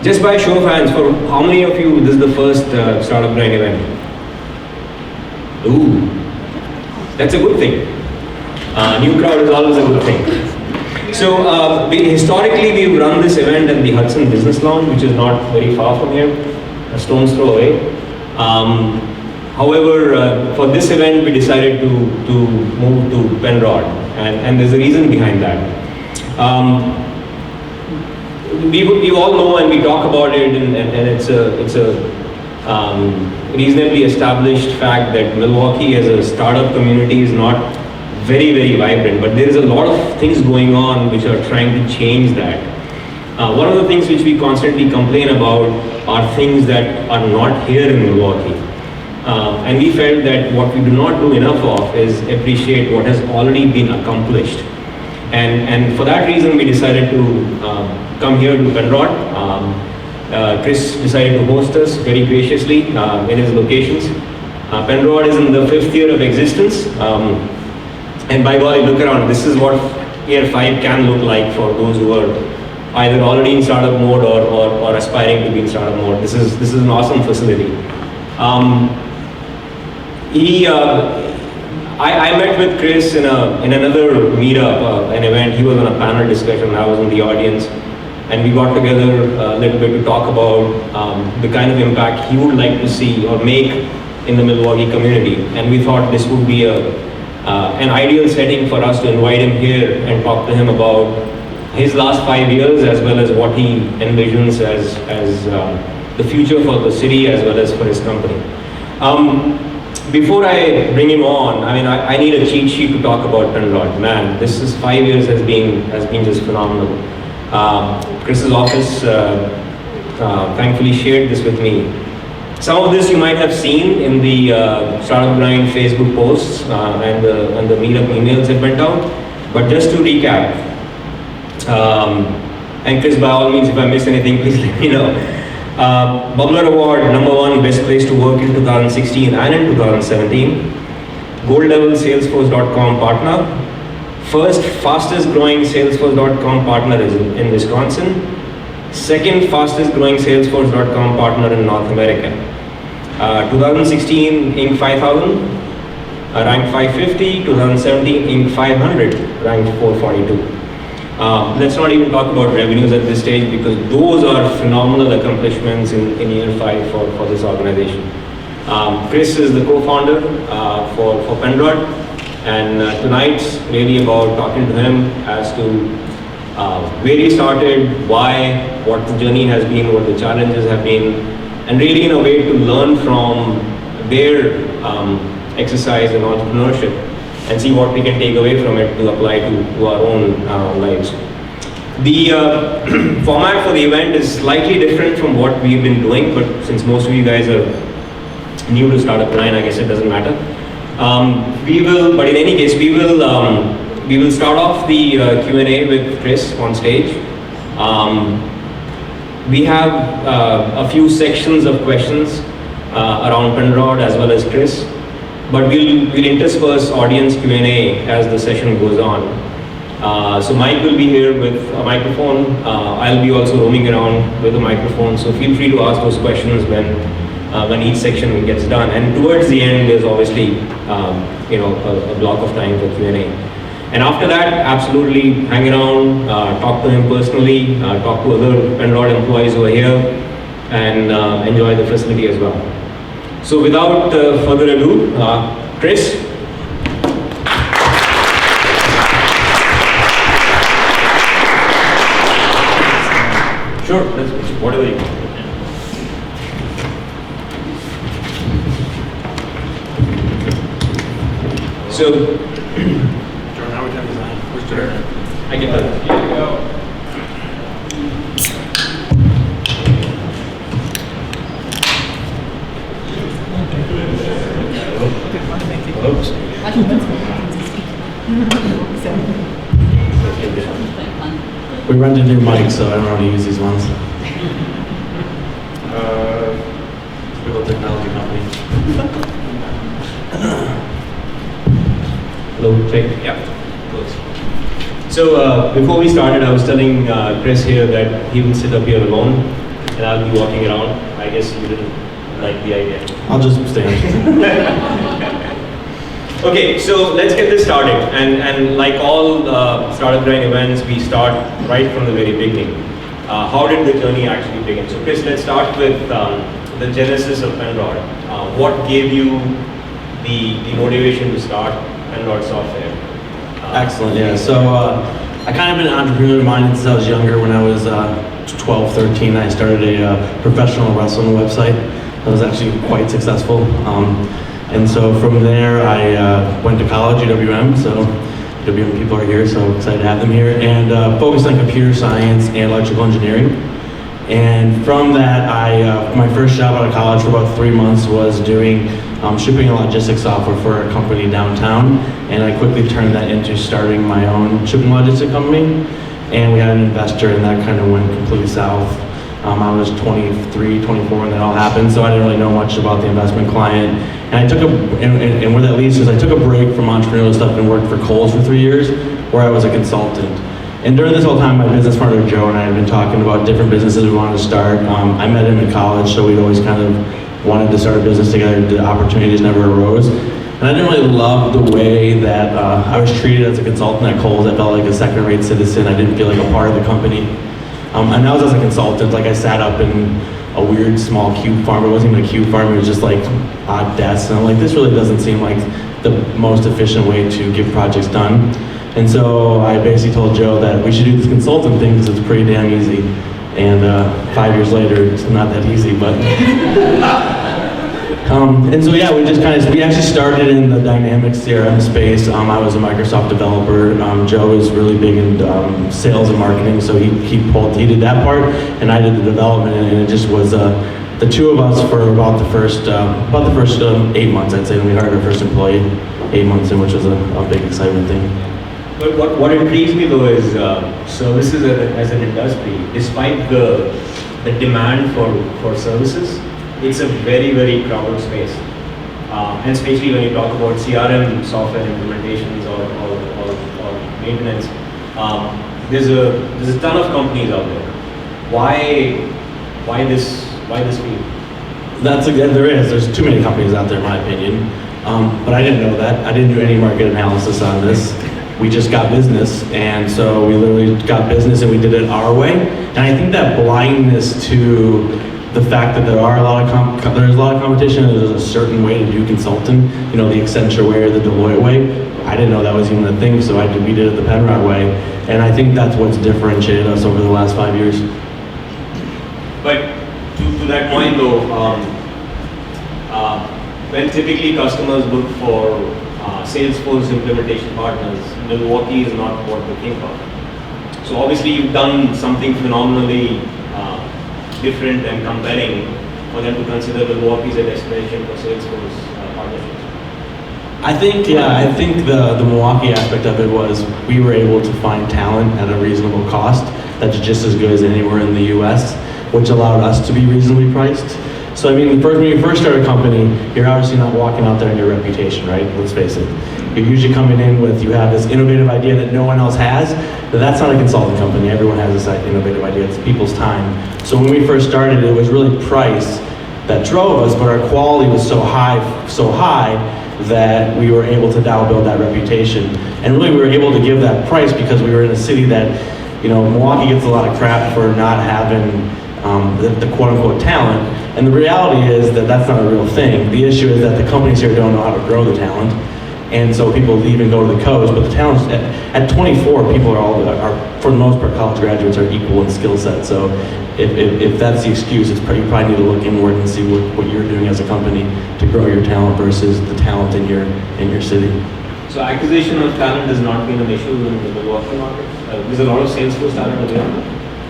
Just by show of hands, for how many of you this is the first Startup Grind event? Ooh, that's a good thing. New crowd is always a good thing. So historically we've run this event at the Hudson Business Lounge, which is not very far from here, a stone's throw away. However, for this event we decided to move to Penrod, and there's a reason behind that. We all know and we talk about it, and it's a reasonably established fact that Milwaukee as a startup community is not very, very vibrant, but there is a lot of things going on which are trying to change that. One of the things which we constantly complain about are things that are not here in Milwaukee. And we felt that what we do not do enough of is appreciate what has already been accomplished. And for that reason, we decided to come here to Penrod. Chris decided to host us very graciously in his locations. Penrod is in the 5th year of existence. And by golly, look around. This is what year 5 can look like for those who are either already in startup mode or aspiring to be in startup mode. This is an awesome facility. I met with Chris in another meetup, an event. He was on a panel discussion. I was in the audience, and we got together a little bit to talk about the kind of impact he would like to see or make in the Milwaukee community. And we thought this would be an ideal setting for us to invite him here and talk to him about his last 5 years, as well as what he envisions as the future for the city as well as for his company. Before I bring him on, I need a cheat sheet to talk about Penrod. Man, this is 5 years has been just phenomenal. Chris's office thankfully shared this with me. Some of this you might have seen in the Startup Grind Facebook posts and the meetup emails that went out. But just to recap, and Chris, by all means, if I missed anything, please let me know. Bubbler Award, #1 Best Place to Work in 2016 and in 2017. Gold Level Salesforce.com partner. First fastest growing Salesforce.com partner is in Wisconsin. Second fastest growing Salesforce.com partner in North America. 2016 Inc. 5000, ranked 550. 2017 Inc. 500, ranked 442. Let's not even talk about revenues at this stage, because those are phenomenal accomplishments in year 5 for this organization. Chris is the co-founder for Penrod, and tonight's really about talking to him as to where he started, why, what the journey has been, what the challenges have been, and really in a way to learn from their exercise in entrepreneurship and see what we can take away from it to apply to our own lives. The format for the event is slightly different from what we've been doing, but since most of you guys are new to Startup Grind, I guess it doesn't matter. But in any case, we will start off the Q&A with Chris on stage. We have a few sections of questions around Penrod as well as Chris, but we'll intersperse audience Q&A as the session goes on. So Mike will be here with a microphone. I'll be also roaming around with a microphone, so feel free to ask those questions when each section gets done. And towards the end, there's obviously a block of time for Q&A. And after that, absolutely hang around, talk to him personally, talk to other Penrod employees who are here, and enjoy the facility as well. So without further ado, Chris. Sure, whatever you want. So, Jordan, how we done design? Where's Jordan? I get that. Here we go. We run to new mics, so I don't know how to use these ones. Little technology company. Hello, check. Yeah. Close. So before we started, I was telling Chris here that he will sit up here alone, and I'll be walking around. I guess you didn't like the idea. I'll just stand. Okay, so let's get this started. And like all startup grind events, we start right from the very beginning. How did the journey actually begin? So Chris, let's start with the genesis of Penrod. What gave you the motivation to start Penrod Software? Excellent, yeah. So I kind of been an entrepreneur minded since I was younger. When I was 12, 13, I started a professional wrestling website that was actually quite successful. And so from there, I went to college, UWM, so UWM people are here, so excited to have them here, and focused on computer science and electrical engineering. And from that, my first job out of college for about 3 months was doing shipping and logistics software for a company downtown, and I quickly turned that into starting my own shipping logistics company, and we had an investor, and that kind of went completely south. I was 23, 24 when that all happened, so I didn't really know much about the investment client. And I took and where that leads to is I took a break from entrepreneurial stuff and worked for Kohl's for 3 years, where I was a consultant. And during this whole time, my business partner Joe and I had been talking about different businesses we wanted to start. I met him in college, so we'd always kind of wanted to start a business together. The opportunities never arose. And I didn't really love the way that I was treated as a consultant at Kohl's. I felt like a second-rate citizen. I didn't feel like a part of the company. And that was as a consultant. Like I sat up in a weird small cube farm. It wasn't even a cube farm. It was just like odd desks. And I'm like, this really doesn't seem like the most efficient way to get projects done. And so I basically told Joe that we should do this consultant thing because it's pretty damn easy. And 5 years later, it's not that easy, but. And so yeah, we actually started in the Dynamics CRM space. I was a Microsoft developer. Joe is really big in sales and marketing, so he did that part, and I did the development, and it just was the two of us for about the first 8 months, I'd say, when we hired our first employee, 8 months in, which was a big excitement thing. But what intrigues me though is services as an industry, despite the demand for services, it's a very, very crowded space. And especially when you talk about CRM software implementations or maintenance, there's a ton of companies out there. Why this field? There's too many companies out there in my opinion. But I didn't know that. I didn't do any market analysis on this. We just got business, and so we literally got business and we did it our way. And I think that blindness to the fact that there's a lot of competition, and there's a certain way to do consulting, the Accenture way or the Deloitte way. I didn't know that was even a thing, so we did it the Penrod way. And I think that's what's differentiated us over the last 5 years. But to that point though, when typically customers look for Salesforce implementation partners, Milwaukee is not what they think of. So obviously you've done something phenomenally different and compelling for them to consider Milwaukee as a destination for Salesforce partnerships. I think the Milwaukee aspect of it was we were able to find talent at a reasonable cost that's just as good as anywhere in the US, which allowed us to be reasonably priced. So I mean, when you first start a company, you're obviously not walking out there in your reputation, right? Let's face it. You're usually coming in with, you have this innovative idea that no one else has, but that's not a consulting company. Everyone has this innovative idea, it's people's time. So when we first started, it was really price that drove us, but our quality was so high that we were able to now build that reputation. And really we were able to give that price because we were in a city that, Milwaukee gets a lot of crap for not having the quote-unquote talent, and the reality is that that's not a real thing. The issue is that the companies here don't know how to grow the talent, and so people leave and go to the coast, but the talent, at 24, people are for the most part, college graduates are equal in skill set, so if that's the excuse, you probably need to look inward and see what you're doing as a company to grow your talent versus the talent in your city. So acquisition of talent has not been an issue in the Milwaukee market? There's a lot of Salesforce talent available?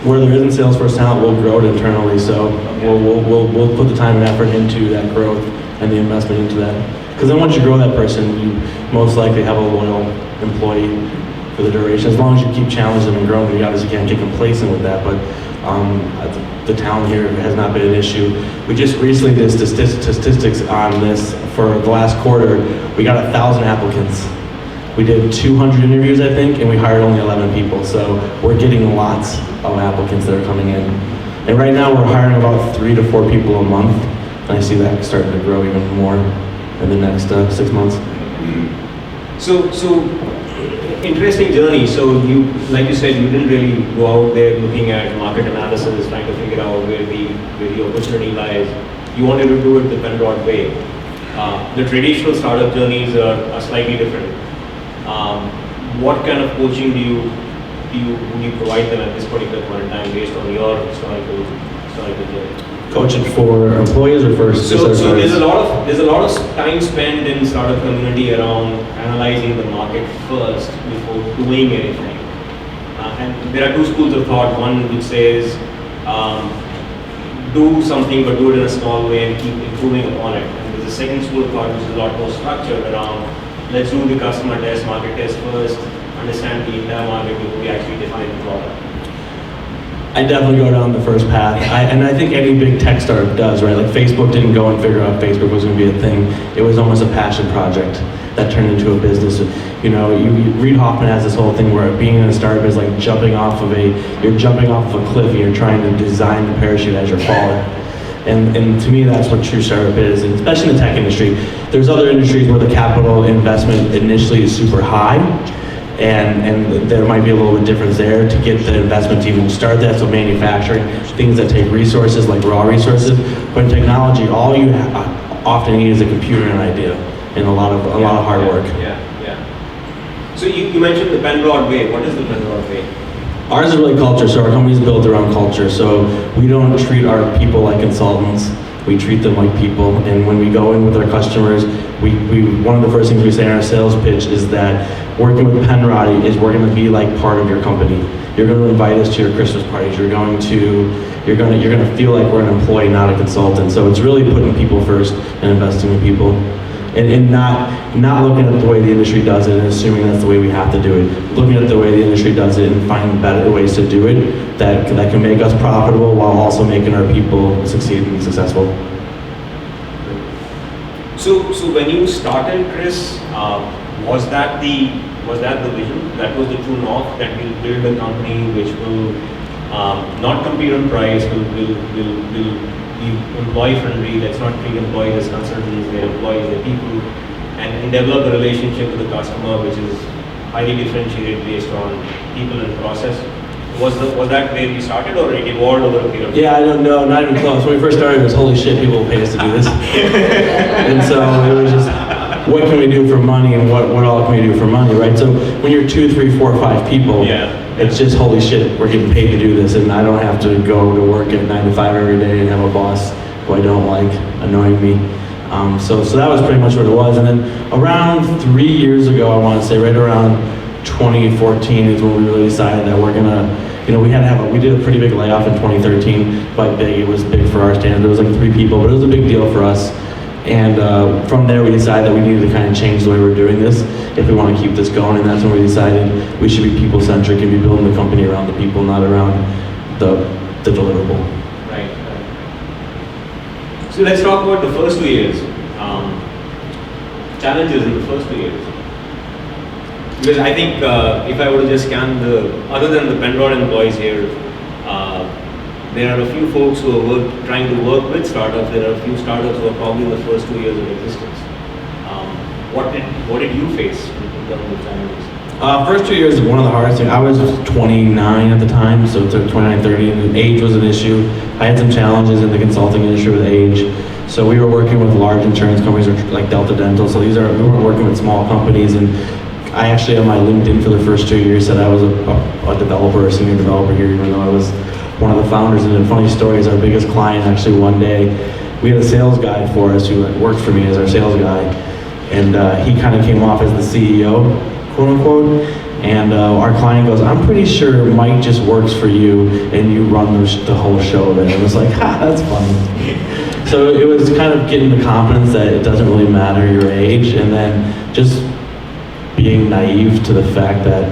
Where there isn't Salesforce talent, we'll grow it internally. So okay. we'll put the time and effort into that growth and the investment into that. Because then once you grow that person, you most likely have a loyal employee for the duration. As long as you keep challenging them and growing, you obviously can't get complacent with that. But the talent here has not been an issue. We just recently did statistics on this for the last quarter. We got 1,000 applicants. We did 200 interviews, I think, and we hired only 11 people. So we're getting lots of applicants that are coming in. And right now we're hiring about 3 to 4 people a month. And I see that starting to grow even more in the next 6 months. So interesting journey. So you, like you said, you didn't really go out there looking at market analysis, trying to figure out where the opportunity lies. You wanted to do it the Penrod way. The traditional startup journeys are slightly different. What kind of coaching do you provide them at this particular point in time based on your historical journey? Coaching for employees or for So there's a lot of time spent in startup community around analyzing the market first before doing anything. And there are two schools of thought. One which says do something but do it in a small way and keep improving upon it. And there's a second school of thought which is a lot more structured around let's do the customer test, market test first, understand the entire market before we actually define the product. I definitely go down the first path, and I think any big tech startup does, right? Like Facebook didn't go and figure out Facebook was going to be a thing. It was almost a passion project that turned into a business. You know, Reid Hoffman has this whole thing where being in a startup is like jumping off of a cliff and you're trying to design the parachute as you're falling. And to me, that's what true startup is, and especially in the tech industry. There's other industries where the capital investment initially is super high, and there might be a little bit difference there to get the investment to even start that. So manufacturing, things that take resources like raw resources, but in technology, all you often need is a computer and an idea, and a lot of hard work. Yeah. So you mentioned the Penrod way. What is the Penrod way? Ours is really culture, so our company's built around culture. So we don't treat our people like consultants. We treat them like people. And when we go in with our customers, we one of the first things we say in our sales pitch is that working with Penrod is we're going to be like part of your company. You're going to invite us to your Christmas parties. You're going to feel like we're an employee, not a consultant. So it's really putting people first and investing in people. And not looking at the way the industry does it and assuming that's the way we have to do it. Looking at the way the industry does it and finding better ways to do it that can make us profitable while also making our people succeed and be successful. So when you started, Chris, was that the vision? That was the true north, that we'll build a company which will not compete on price, will be employee friendly, let's not treat employees as consultants, they're employees, they're people, and develop a relationship with the customer which is highly differentiated based on people and process. Was that where we started, or it evolved over a period of time? Yeah, I don't know, not even close. When we first started, it was holy shit, people will pay us to do this. And so it was just, what can we do for money, and what all can we do for money, right? So when you're 2, 3, 4, 5 people, it's just holy shit, we're getting paid to do this, and I don't have to go to work at 9 to 5 every day and have a boss who I don't like annoying me. So that was pretty much what it was. And then around 3 years ago, I want to say, right around 2014 is when we really decided that we're gonna, we did a pretty big layoff in 2013, quite big. It was big for our standards. It was like 3 people, but it was a big deal for us. And from there, we decided that we needed to kind of change the way we're doing this if we want to keep this going. And that's when we decided we should be people-centric and be building the company around the people, not around the deliverable. Right. So let's talk about the first 2 years. Challenges in the first 2 years. Because I think if I were to just scan other than the Penrod employees here, there are a few folks who are trying to work with startups. There are a few startups who are probably in the first 2 years of existence. What did you face in terms of challenges? First 2 years, one of the hardest things. I was 29 at the time, so 29, 30, and age was an issue. I had some challenges in the consulting industry with age. So we were working with large insurance companies like Delta Dental. So we weren't working with small companies. And I actually on my LinkedIn for the first 2 years said I was a developer, a senior developer here, even though I was one of the founders. And a funny story is our biggest client actually one day, we had a sales guy for us who worked for me as our sales guy. And he kind of came off as the CEO, quote unquote. And our client goes, I'm pretty sure Mike just works for you and you run the whole show there. And I was like, that's funny. So it was kind of getting the confidence that it doesn't really matter your age, and then just being naive to the fact that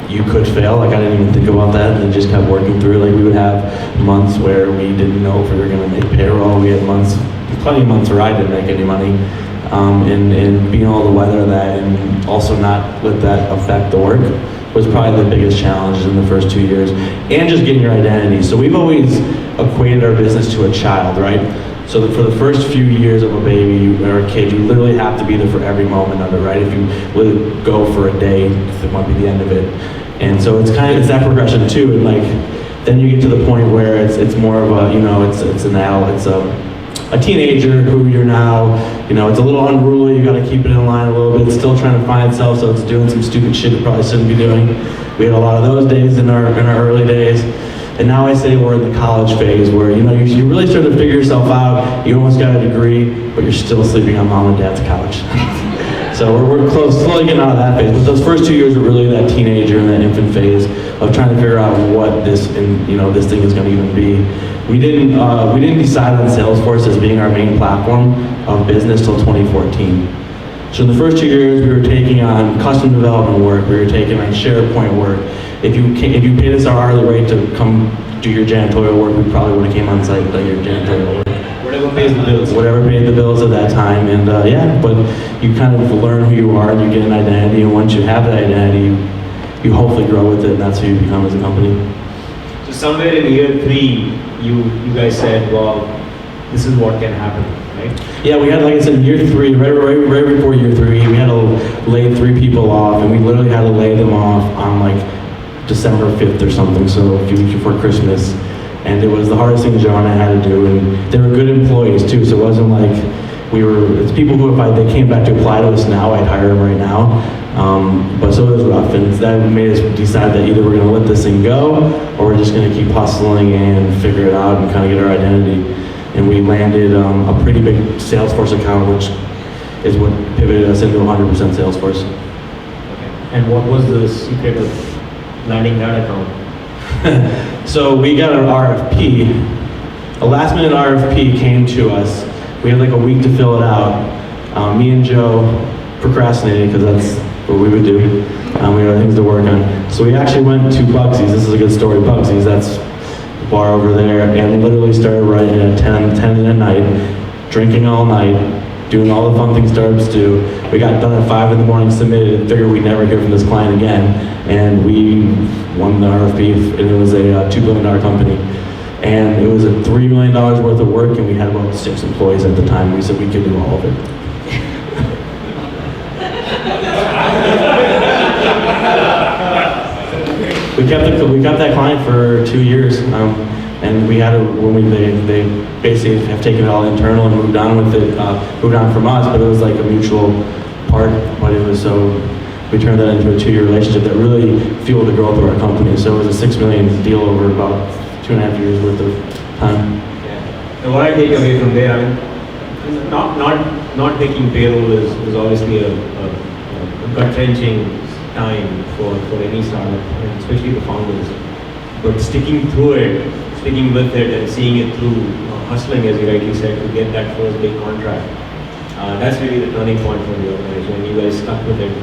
you could fail. Like I didn't even think about that, and just kept working through. Like we would have months where we didn't know if we were going to make payroll. We had plenty of months where I didn't make any money. and being able to weather that and also not let that affect the work was probably the biggest challenge in the first 2 years, and just getting your identity. So we've always equated our business to a child, right? So that for the first few years of a baby or a kid, you literally have to be there for every moment of it, right? If you let it go for a day, it might be the end of it. And so it's that progression too, and like, then you get to the point where it's more of a, it's an adult, it's a teenager who you're now, it's a little unruly, you gotta keep it in line a little bit, it's still trying to find itself, so it's doing some stupid shit it probably shouldn't be doing. We had a lot of those days in our early days. And now I say we're in the college phase where, you really start to figure yourself out, you almost got a degree, but you're still sleeping on mom and dad's couch. So we're slowly getting out of that phase. But those first 2 years are really that teenager and that infant phase of trying to figure out what this thing is going to even be. We didn't decide on Salesforce as being our main platform of business till 2014. So in the first 2 years, we were taking on custom development work, we were taking on SharePoint work. If you paid us our hourly rate to come do your janitorial work, we probably would have came on site and done your janitorial work. Whatever pays the bills. Whatever paid the bills at that time, and but you kind of learn who you are and you get an identity, and once you have that identity, you hopefully grow with it, and that's who you become as a company. So somewhere in year 3, you guys said, well, this is what can happen, right? Yeah, we had, like I said, year 3, right before year 3, we had to lay 3 people off, and we literally had to lay them off on like December 5th or something, so a few weeks before Christmas. And it was the hardest thing Joe and I had to do, and they were good employees too, so it wasn't like it's people who if they came back to apply to us now, I'd hire them right now. But so it was rough, and that made us decide that either we're gonna let this thing go, or we're just gonna keep hustling and figure it out and kind of get our identity. And we landed a pretty big Salesforce account, which is what pivoted us into 100% Salesforce. Okay. And what was the secret of landing that account? So we got an RFP. A last minute RFP came to us. We had like a week to fill it out. Me and Joe procrastinated because that's what we would do. We had other things to work on. So we actually went to Bugsy's. This is a good story. Bugsy's, that's the bar over there. And we literally started writing at 10 at night, drinking all night, doing all the fun things startups do. We got done at 5 in the morning, submitted, and figured we'd never hear from this client again. And we won the RFP, and it was a $2 billion company. And it was a $3 million worth of work, and we had about 6 employees at the time. We said we could do all of it. We kept that client for 2 years. And we had they basically have taken it all internal and moved on with it, moved on from us, but it was like a mutual part, but it was we turned that into a 2-year relationship that really fueled the growth of our company. So it was a $6 million deal over about 2.5 years worth of time. Yeah. And what I take away from there, I mean, not taking payroll is obviously a gut-wrenching time for any startup, and especially the founders. But sticking through it, sticking with it and seeing it through, hustling, as you rightly said, to get that first big contract. That's really the turning point for the organization, and you guys stuck with it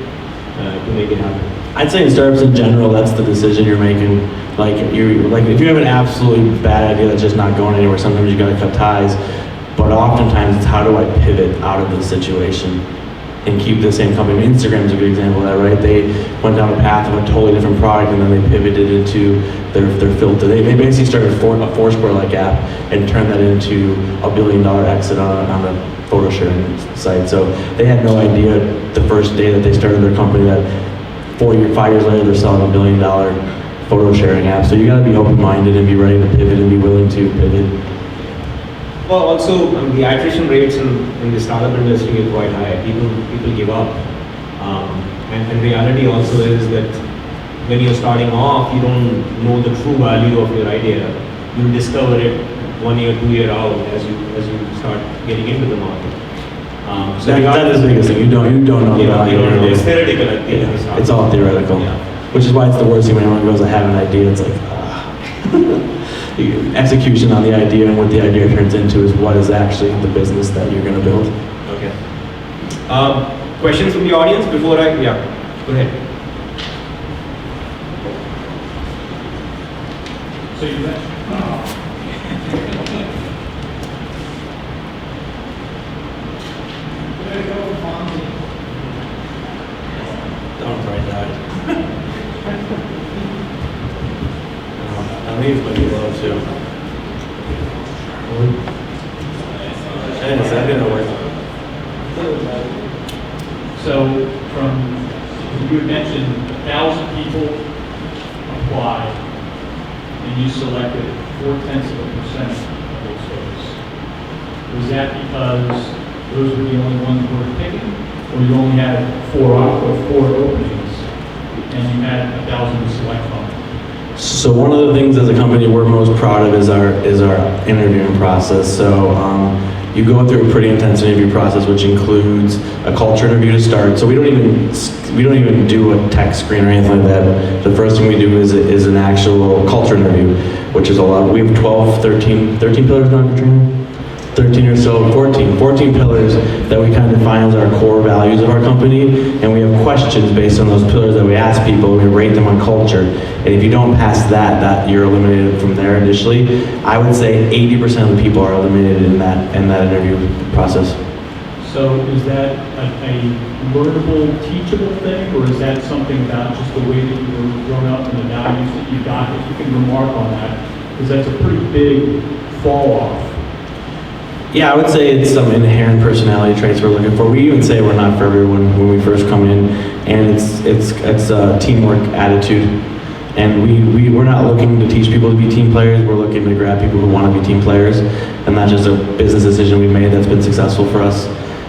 to make it happen. I'd say in startups in general, that's the decision you're making. Like if you have an absolutely bad idea that's just not going anywhere, sometimes you gotta cut ties. But oftentimes it's how do I pivot out of this situation and keep the same company. Instagram's a good example of that, right? They went down a path of a totally different product, and then they pivoted into their filter. They basically started a Foursquare-like app and turned that into a $1 billion exit on a photo sharing site. So they had no idea the first day that they started their company that 5 years later they're selling $1 billion photo sharing app. So you got to be open-minded and be ready to pivot and be willing to pivot. Well, also the attrition rates in the startup industry are quite high. People give up, and reality also is that when you're starting off, you don't know the true value of your idea. You'll discover it 1 year, 2 year out as you start getting into the market. So that is the biggest thing. You don't know the value. It's theoretical at the end. It's all theoretical. Yeah. Which is why it's the worst thing when anyone goes, I have an idea. It's like, execution on the idea and what the idea turns into is what is actually the business that you're going to build. Okay. Questions from the audience before go ahead. So you mentioned, tried. I think it's pretty low too. And it's not gonna work. So you had mentioned 1,000 people applied, and you selected 0.4% of those folks. Was that because those were the only ones who were picking, or you only had four openings, and you had 1,000 to select from? So one of the things as a company we're most proud of is our interviewing process. So you go through a pretty intense interview process, which includes a culture interview to start. So we don't even do a tech screen or anything like that. The first thing we do is an actual culture interview, which is a lot. We have 13 pillars now, Katrina? 13 or so, 14 pillars that we kind of define as our core values of our company, and we have questions based on those pillars that we ask people, we rate them on culture, and if you don't pass that you're eliminated from there initially. I would say 80% of the people are eliminated in that interview process. So is that a learnable, teachable thing, or is that something about just the way that you were grown up and the values that you got, if you can remark on that, because that's a pretty big fall off. Yeah, I would say it's some inherent personality traits we're looking for. We even say we're not for everyone when we first come in, and it's a teamwork attitude. And we're not looking to teach people to be team players. We're looking to grab people who want to be team players, and that's just a business decision we made that's been successful for us.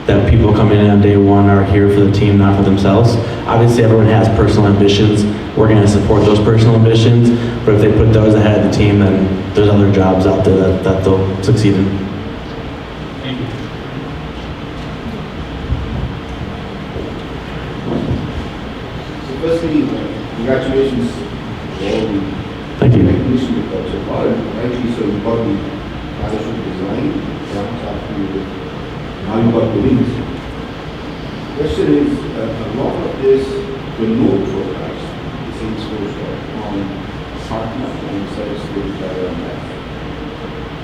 That people come in on day one are here for the team, not for themselves. Obviously, everyone has personal ambitions. We're going to support those personal ambitions, but if they put those ahead of the team, then there's other jobs out there that they'll succeed in. Firstly, congratulations to all the Thank you. recognition you've got so far, and rightly so. You've got the parachute design, perhaps after you, now you've got the wings. Question is, a lot of this remote products, the Salesforce.com, partner and service provider on that.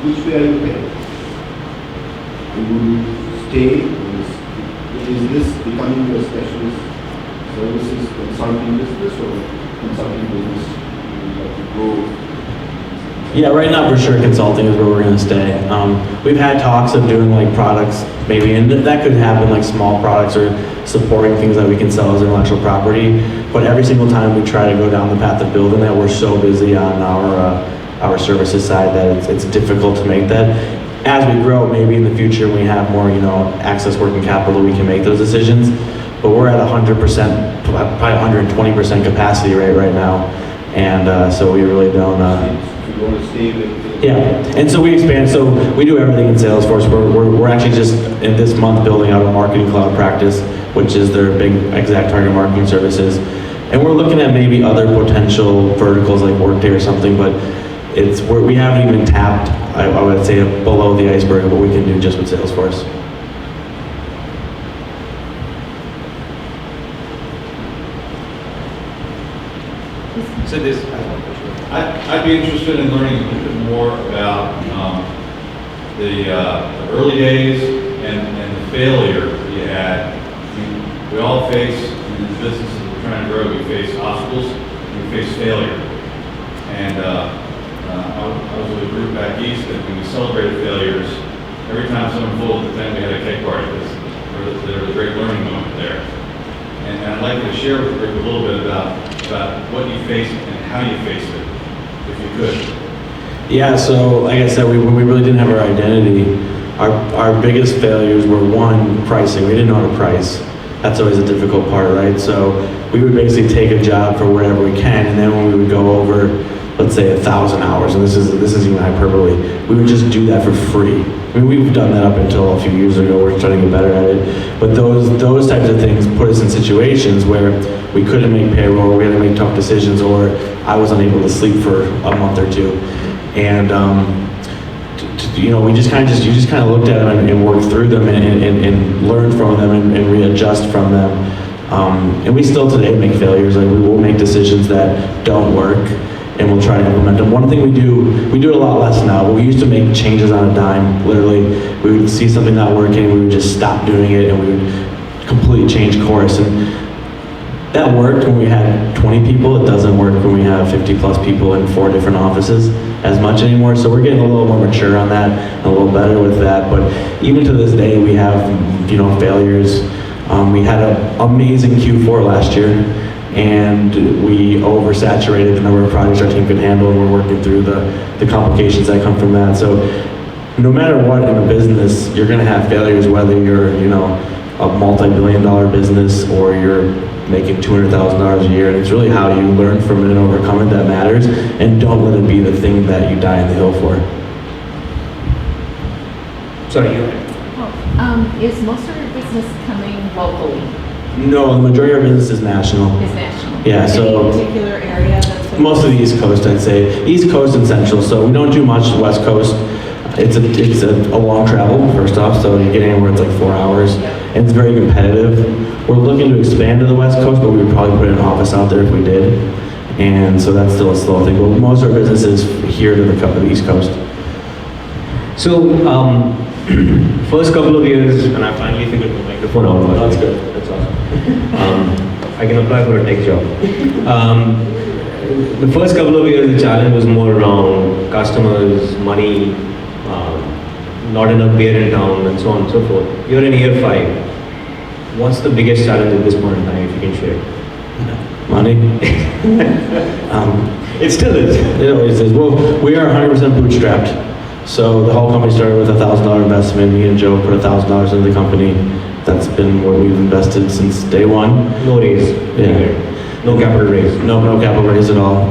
Which way are you headed? Will you stay? Is this becoming a specialist services consulting business or consulting business you have to grow? Yeah, right now for sure consulting is where we're going to stay. We've had talks of doing like products maybe, and that could happen like small products or supporting things that we can sell as intellectual property. But every single time we try to go down the path of building that, we're so busy on our services side that it's difficult to make that. As we grow, maybe in the future when we have more, access working capital, we can make those decisions. But we're at 100%, probably 120% capacity rate right now, and so we really don't. You want to stay with? Yeah, and so we expand. So we do everything in Salesforce. We're actually just in this month building out a marketing cloud practice, which is their big exact target marketing services, and we're looking at maybe other potential verticals like Workday or something, but we haven't even tapped. I would say below the iceberg of what we can do just with Salesforce. So I'd be interested in learning a little bit more about the early days and the failure that you had. I mean, we all face, in the business that we're trying to grow, we face obstacles, and we face failure. And I was with a group back east that when we celebrated failures, every time someone folded the tent, we had a cake party. There was a great learning moment there. And I'd like you to share with the group a little bit about what you faced and how you faced it, if you could. Yeah, so like I said, when we really didn't have our identity, our biggest failures were one, pricing. We didn't know how to price. That's always a difficult part, right? So we would basically take a job for whatever we can, and then when we would go over, let's say 1,000 hours, and this is even hyperbole, we would just do that for free. I mean, we've done that up until a few years ago. We're trying to get better at it. But those types of things put us in situations where we couldn't make payroll, we had to make tough decisions, or I was unable to sleep for a month or two. And we just kind of looked at them and worked through them and learned from them and readjust from them. And we still today make failures. Like we will make decisions that don't work, and we'll try to implement them. One thing we do it a lot less now, but we used to make changes on a dime. Literally, we would see something not working, we would just stop doing it, and we would completely change course. And That worked when we had 20 people. It doesn't work when we have 50 plus people in 4 different offices as much anymore. So we're getting a little more mature on that, and a little better with that. But even to this day, we have, failures. We had an amazing Q4 last year, and we oversaturated the number of projects our team could handle, and we're working through the complications that come from that. So no matter what in a business, you're going to have failures, whether you're, a multi-billion-dollar business or you're making $200,000 a year, and it's really how you learn from it and overcome it that matters, and don't let it be the thing that you die on the hill for. Sorry, you. Is most of your business coming locally? No, the majority of our business is national. Is national? Yeah, so- Any particular area that's been? Most of the East Coast, I'd say. East Coast and Central, so we don't do much West Coast. It's a long travel, first off, so you're getting anywhere it's like 4 hours, and it's very competitive. We're looking to expand to the West Coast, but we would probably put an office out there if we did. And so that's still a slow thing, but most of our business is here to the East Coast. So, first couple of years, and I finally figured the microphone out. That's good. That's awesome. I can apply for a tech job. The first couple of years, the challenge was more around customers, money, not enough beer in town, and so on and so forth. You're in year 5. What's the biggest challenge at this point in time, if you can share? Money. It still is. It always is. Well, we are 100% bootstrapped. So the whole company started with a $1,000 investment. Me and Joe put $1,000 into the company. That's been what we've invested since day one. No raise. Yeah. No capital raise. No capital raise at all.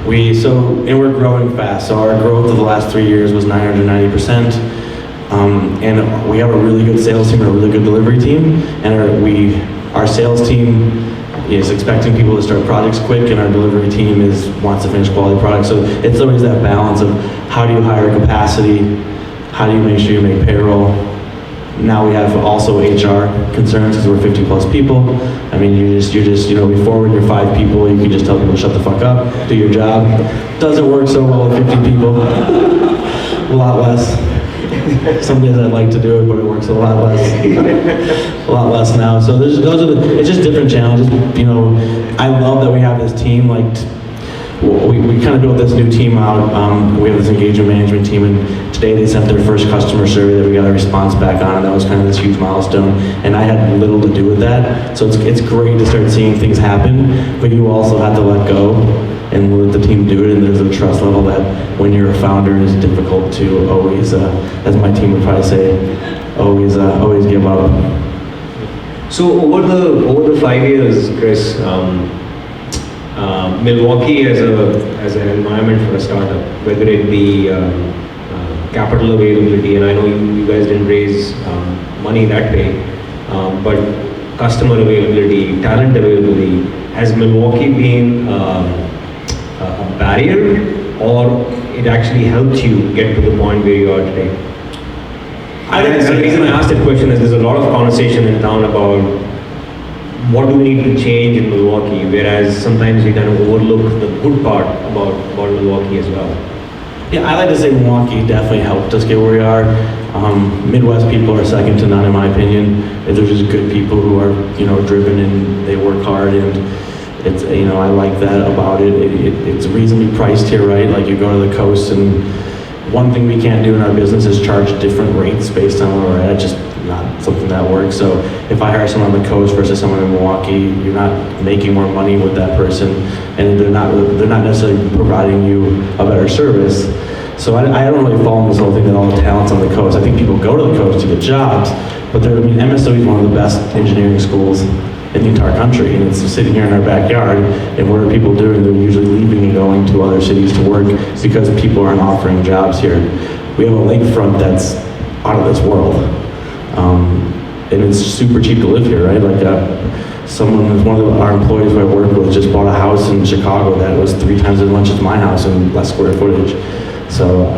And we're growing fast. So our growth of the last 3 years was 990%. And we have a really good sales team and a really good delivery team. And our sales team is expecting people to start projects quick, and our delivery team wants to finish quality products. So it's always that balance of how do you hire capacity, how do you make sure you make payroll. Now we have also HR concerns because we're 50 plus people. I mean, you're just, before when you're 5 people, you can just tell people to shut the fuck up, do your job. Doesn't work so well with 50 people. A lot less. Some days I'd like to do it, but it works a lot less now. So it's just different challenges. I love that we have this team. We kind of built this new team out. We have this engagement management team, and today they sent their first customer survey that we got a response back on, and that was kind of this huge milestone. And I had little to do with that, so it's great to start seeing things happen. But you also have to let go and let the team do it. And there's a trust level that when you're a founder, is difficult to always, as my team would probably say, always give up. So over the 5 years, Chris, Milwaukee as an environment for a startup, whether it be capital availability, and I know you guys didn't raise money that way, but customer availability, talent availability, has Milwaukee been a barrier, or it actually helped you get to the point where you are today? The reason I asked that question is there's a lot of conversation in town about what do we need to change in Milwaukee, whereas sometimes we kind of overlook the good part about Milwaukee as well. Yeah, I like to say Milwaukee definitely helped us get where we are. Midwest people are second to none in my opinion. They're just good people who are, driven and they work hard, and it's, I like that about it. It's reasonably priced here, right? Like you go to the coast, and one thing we can't do in our business is charge different rates based on where we're at. It's just not something that works. So if I hire someone on the coast versus someone in Milwaukee, you're not making more money with that person, and they're not necessarily providing you a better service. So I don't really fall in this whole thing that all the talent's on the coast. I think people go to the coast to get jobs, but MSW is one of the best engineering schools in the entire country, and it's sitting here in our backyard. And what are people doing? They're usually leaving and going to other cities to work because people aren't offering jobs here. We have a lakefront that's out of this world. And it's super cheap to live here, right? Like one of our employees who I work with just bought a house in Chicago that was 3 times as much as my house and less square footage. So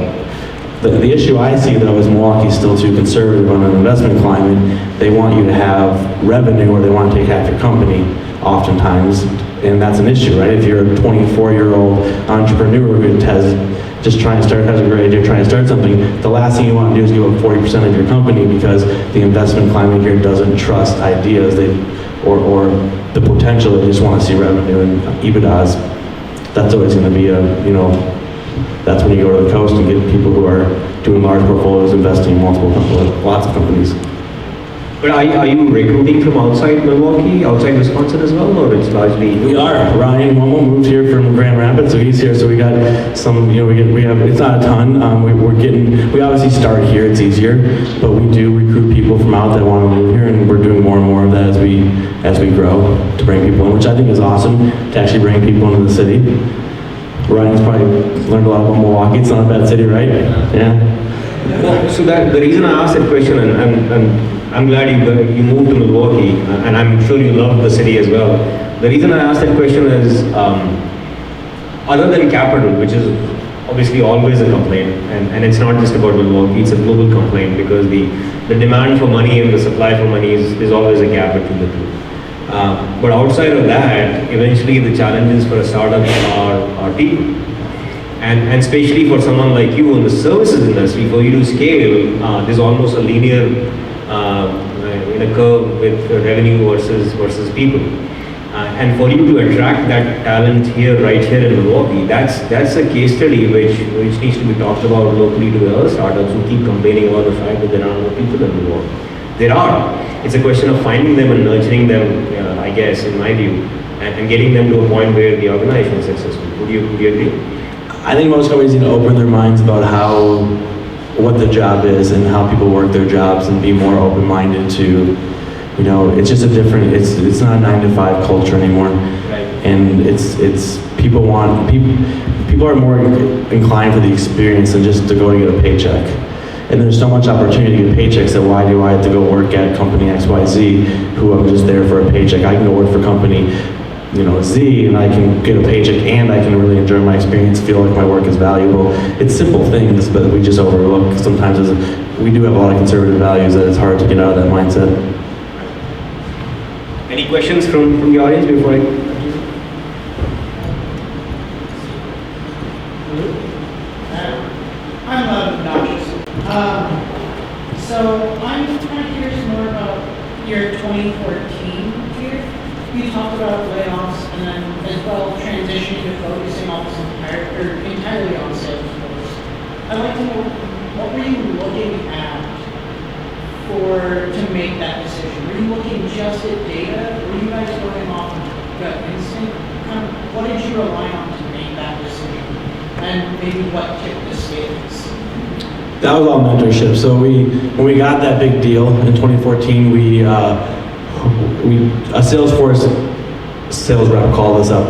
the issue I see though is Milwaukee's still too conservative on an investment climate. They want you to have revenue, or they want to take half your company oftentimes, and that's an issue, right? If you're a 24-year-old entrepreneur who has a great idea, trying to start something, the last thing you want to do is give up 40% of your company because the investment climate here doesn't trust ideas, or the potential. They just want to see revenue and EBITDAs. That's always going to be that's when you go to the coast and get people who are doing large portfolios, investing in lots of companies. But are you recruiting from outside Milwaukee, outside Wisconsin as well, or it's largely? We are. Ryan Momo moved here from Grand Rapids, so he's here. So we got some, we have, it's not a ton. We obviously start here, it's easier, but we do recruit people from out that want to move here, and we're doing more and more of that as we grow to bring people in, which I think is awesome, to actually bring people into the city. Ryan's probably learned a lot about Milwaukee. It's not a bad city, right? Yeah. Well, so that the reason I asked that question, and I'm glad you moved to Milwaukee, and I'm sure you love the city as well. The reason I asked that question is, other than capital, which is obviously always a complaint, and it's not just about Milwaukee, it's a global complaint, because the demand for money and the supply for money is always a gap between the two. But outside of that, eventually the challenges for a startup are people. And especially for someone like you in the services industry, for you to scale, there's almost a linear in a curve with revenue versus people. And for you to attract that talent right here in Milwaukee, that's a case study which needs to be talked about locally to the other startups who keep complaining about the fact that there are no people in Milwaukee. There are. It's a question of finding them and nurturing them, I guess, in my view, and getting them to a point where the organization is successful. Would you agree? I think most companies need to open their minds about what the job is and how people work their jobs, and be more open-minded to, it's just a different, it's not a 9-to-5 culture anymore. Right. And people are more inclined for the experience than just to go to get a paycheck. And there's so much opportunity to get paychecks that why do I have to go work at company XYZ, who I'm just there for a paycheck? I can go work for company Z, and I can get a paycheck, and I can really enjoy my experience, feel like my work is valuable. It's simple things, but we just overlook sometimes. We do have a lot of conservative values that it's hard to get out of that mindset. Any questions from the audience before I continue? I'm obnoxious. So I'm kind of curious more about your 2014 year. You talked about layoffs and then as well transitioning to focusing almost entirely on Salesforce. I'd like to know, what were you looking at to make that decision? Were you looking just at data? Were you guys going off gut instinct? What did you rely on to make that decision? And maybe what tipped the scales? That was all mentorship. So when we got that big deal in 2014, a Salesforce sales rep called us up,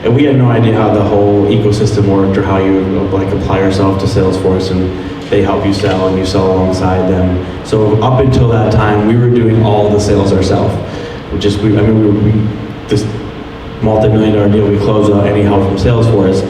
and we had no idea how the whole ecosystem worked or how you apply yourself to Salesforce, and they help you sell and you sell alongside them. So up until that time, we were doing all the sales ourselves. This multi-million-dollar deal, we closed without any help from Salesforce.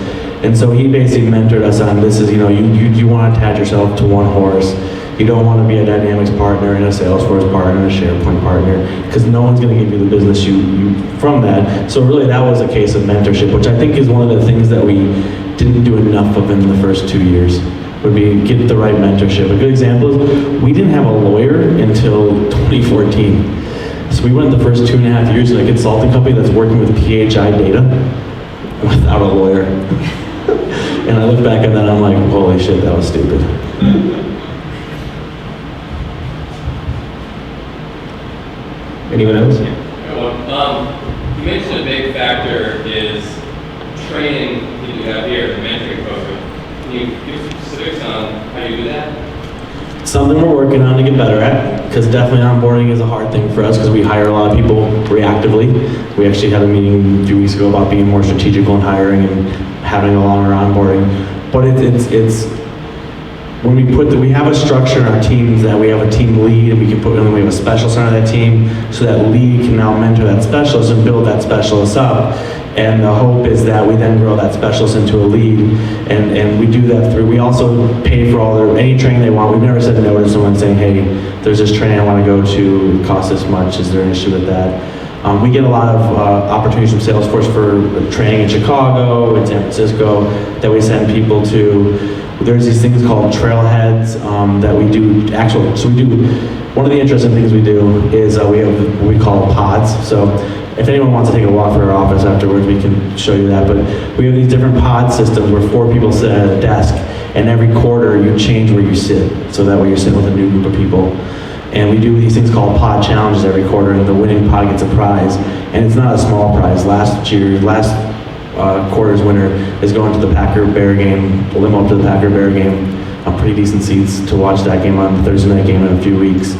And so he basically mentored us on this is, you want to attach yourself to one horse. You don't want to be a Dynamics partner and a Salesforce partner and a SharePoint partner, because no one's going to give you the business you from that. So really that was a case of mentorship, which I think is one of the things that we didn't do enough of in the first 2 years, would be get the right mentorship. A good example is we didn't have a lawyer until 2014. So we went the first 2.5 years in a consulting company that's working with PHI data without a lawyer. And I look back at that and I'm like, holy shit, that was stupid. Anyone else? You mentioned a big factor is training that you have here, the mentoring program. Can you give some specifics on how you do that? Something we're working on to get better at, because definitely onboarding is a hard thing for us because we hire a lot of people reactively. We actually had a meeting a few weeks ago about being more strategical in hiring and having a longer onboarding. But it's when we have a structure in our teams that we have a team lead, and we have a specialist on that team, so that lead can now mentor that specialist and build that specialist up. And the hope is that we then grow that specialist into a lead, and we do that through, we also pay for any training they want. We've never said no to someone saying, hey, there's this training I want to go to, it costs this much, is there an issue with that? We get a lot of opportunities from Salesforce for training in Chicago, in San Francisco, that we send people to. There's these things called trailheads that we do one of the interesting things we do is we have what we call pods. So If anyone wants to take a walk through our office afterwards, we can show you that. But we have these different pod systems where 4 people sit at a desk, and every quarter you change where you sit, so that way you're sitting with a new group of people. And we do these things called pod challenges every quarter, and the winning pod gets a prize. And it's not a small prize. Last quarter's winner is going to the Packer-Bear game, the limo up to the Packer-Bear game, pretty decent seats to watch that game on the Thursday night game in a few weeks.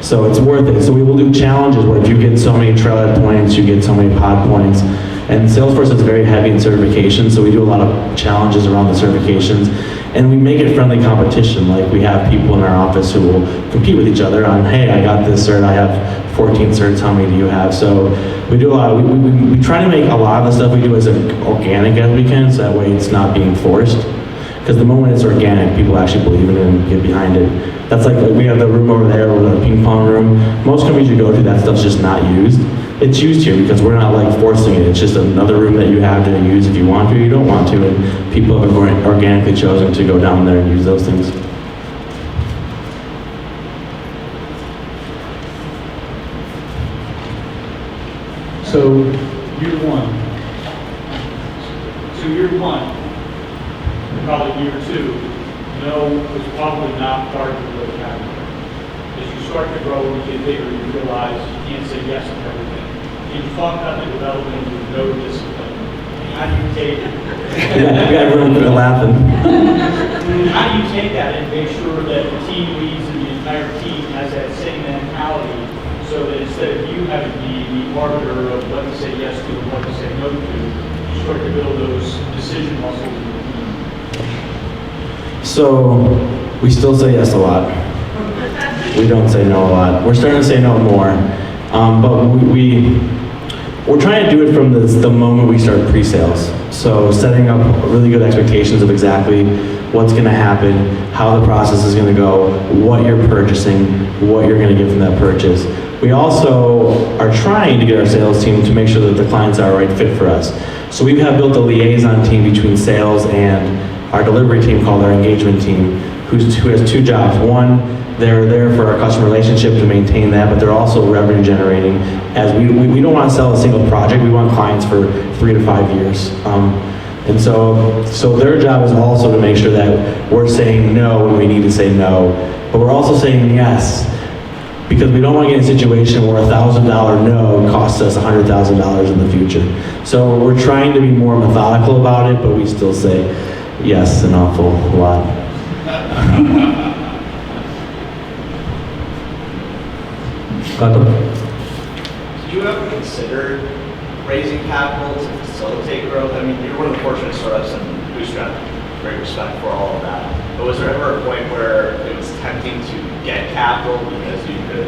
So it's worth it. So we will do challenges where if you get so many trailhead points, you get so many pod points. And Salesforce is very heavy in certifications, so we do a lot of challenges around the certifications. And we make it friendly competition. Like we have people in our office who will compete with each other on, hey, I got this cert, I have 14 certs, how many do you have? So we do a lot, we try to make a lot of the stuff we do as organic as we can, so that way it's not being forced. Because the moment it's organic, people actually believe in it and get behind it. That's like we have the room over there, or the ping pong room. Most companies you go to, that stuff's just not used. It's used here because we're not like forcing it. It's just another room that you have to use if you want to, or you don't want to, and people have organically chosen to go down there and use those things. So, year one. So year one, probably year two, no was probably not part of the growth category. As you start to grow and you get bigger, you realize you can't say yes to everything. And you talk about the development with no discipline. How do you take it? Yeah, we got everyone laughing. How do you take that and make sure that the team leads and the entire team has that same mentality, so that instead of you having to be the arbiter of what to say yes to and what to say no to, you start to build those decision muscles in the team? So we still say yes a lot. We don't say no a lot. We're starting to say no more. But we're trying to do it from the moment we start pre-sales. So setting up really good expectations of exactly what's going to happen, how the process is going to go, what you're purchasing, what you're going to get from that purchase. We also are trying to get our sales team to make sure that the clients are a right fit for us. So we have built a liaison team between sales and our delivery team called our engagement team, who has 2 jobs. One, they're there for our customer relationship to maintain that, but they're also revenue generating. As we don't want to sell a single project, we want clients for 3 to 5 years. And so their job is also to make sure that we're saying no when we need to say no, but we're also saying yes, because we don't want to get in a situation where $1,000 no costs us $100,000 in the future. So we're trying to be more methodical about it, but we still say yes an awful lot. Did you ever consider raising capital to facilitate growth? I mean, you're one of the fortunate startups and Bootstrap, great respect for all of that. But was there ever a point where it was tempting to get capital because you could,